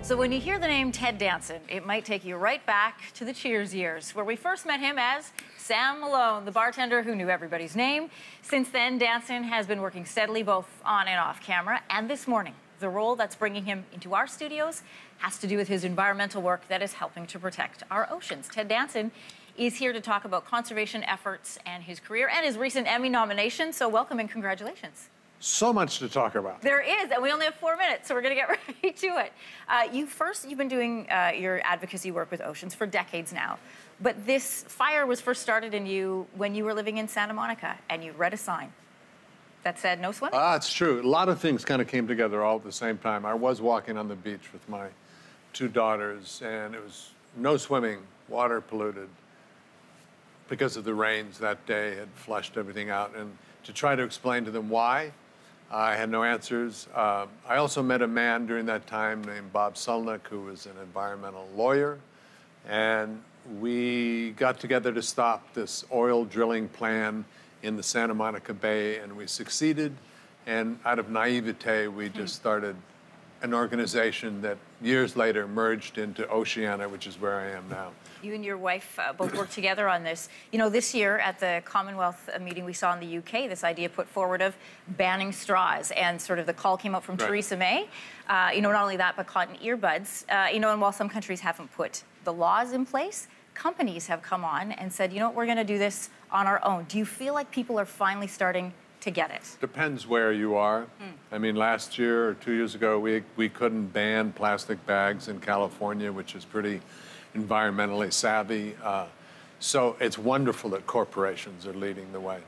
So when you hear the name Ted Danson, it might take you right back to the Cheers years, where we first met him as Sam Malone, the bartender who knew everybody's name. Since then, Danson has been working steadily both on and off camera, and this morning, the role that's bringing him into our studios has to do with his environmental work that is helping to protect our oceans. Ted Danson is here to talk about conservation efforts and his career and his recent Emmy nomination, so welcome and congratulations. So much to talk about. There is, and we only have 4 minutes, so we're going to get right to it. You've been doing your advocacy work with oceans for decades now, but this fire was first started in you when you were living in Santa Monica, and you read a sign that said no swimming. It's true. A lot of things kind of came together all at the same time. I was walking on the beach with my 2 daughters, and it was no swimming, water polluted, because of the rains that day had flushed everything out. And to try to explain to them why, I had no answers. I also met a man during that time named Bob Sulnick, who was an environmental lawyer, and we got together to stop this oil drilling plan in the Santa Monica Bay, and we succeeded. And out of naivete, we just started an organization that years later merged into Oceana, which is where I am now. You and your wife both worked together on this. You know, this year at the Commonwealth meeting we saw in the UK, this idea put forward of banning straws, and sort of the call came out from Theresa May. You know, not only that, but cotton earbuds. You know, and while some countries haven't put the laws in place, companies have come on and said, you know what, we're going to do this on our own. Do you feel like people are finally starting to get it? Depends where you are. I mean, last year or 2 years ago, we couldn't ban plastic bags in California, which is pretty environmentally savvy. So it's wonderful that corporations are leading the way.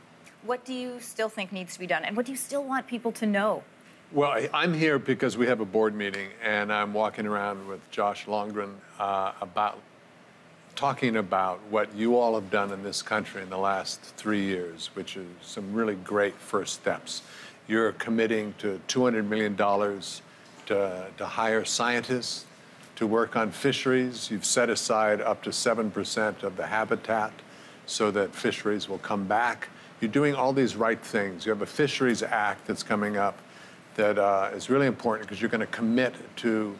What do you still think needs to be done? And what do you still want people to know? Well, I'm here because we have a board meeting, and I'm walking around with Josh Longren talking about what you all have done in this country in the last 3 years, which is some really great first steps. You're committing to $200 million to hire scientists to work on fisheries. You've set aside up to 7% of the habitat so that fisheries will come back. You're doing all these right things. You have a Fisheries Act that's coming up that is really important because you're going to commit to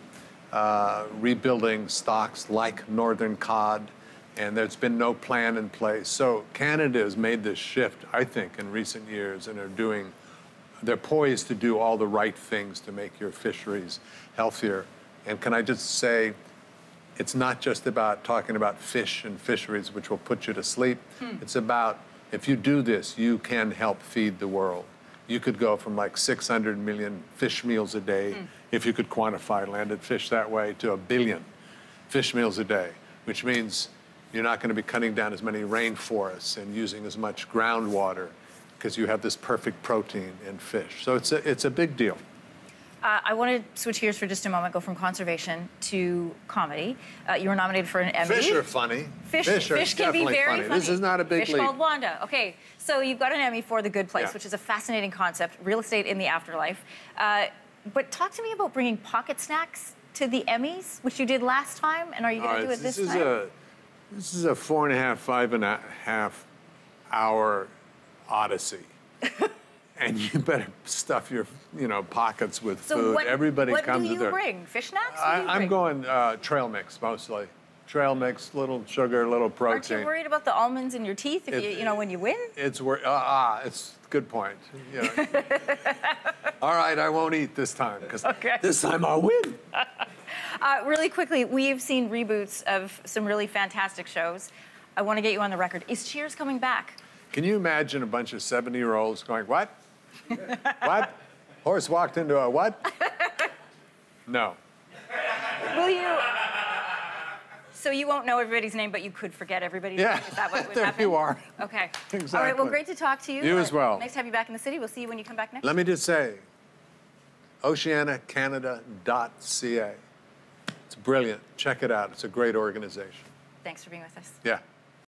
rebuilding stocks like northern cod, and there's been no plan in place. So Canada has made this shift, I think, in recent years, and they're poised to do all the right things to make your fisheries healthier. And can I just say, it's not just about talking about fish and fisheries, which will put you to sleep. It's about, if you do this, you can help feed the world. You could go from like 600 million fish meals a day, if you could quantify landed fish that way, to 1 billion fish meals a day, which means you're not going to be cutting down as many rainforests and using as much groundwater because you have this perfect protein in fish. So it's a big deal. I want to switch gears for just a moment, go from conservation to comedy. You were nominated for an Emmy. Fish are funny. Fish can be very funny. This is not a big leap. Fish called Wanda. Okay, so you've got an Emmy for The Good Place, which is a fascinating concept, real estate in the afterlife. But talk to me about bringing pocket snacks to the Emmys, which you did last time, and are you going to do it this time? This is a 5.5 hour odyssey. And you better stuff your, pockets with food. Everybody comes to with their... What do you bring? Fish snacks? I'm going trail mix mostly. Trail mix, little sugar, little protein. Aren't you worried about the almonds in your teeth if when you win? It's a good point. All right, I won't eat this time because this time I'll win. Really quickly, we've seen reboots of some really fantastic shows. I want to get you on the record. Is Cheers coming back? Can you imagine a bunch of 70-year-olds going, what? What? Horse walked into a what? No. Will you? So you won't know everybody's name, but you could forget everybody's name. Is that what would happen? There you are. Okay. Exactly. All right, well, great to talk to you. You as well. Nice to have you back in the city. We'll see you when you come back next. Let me just say, oceanacanada.ca. It's brilliant. Check it out. It's a great organization. Thanks for being with us. Yeah.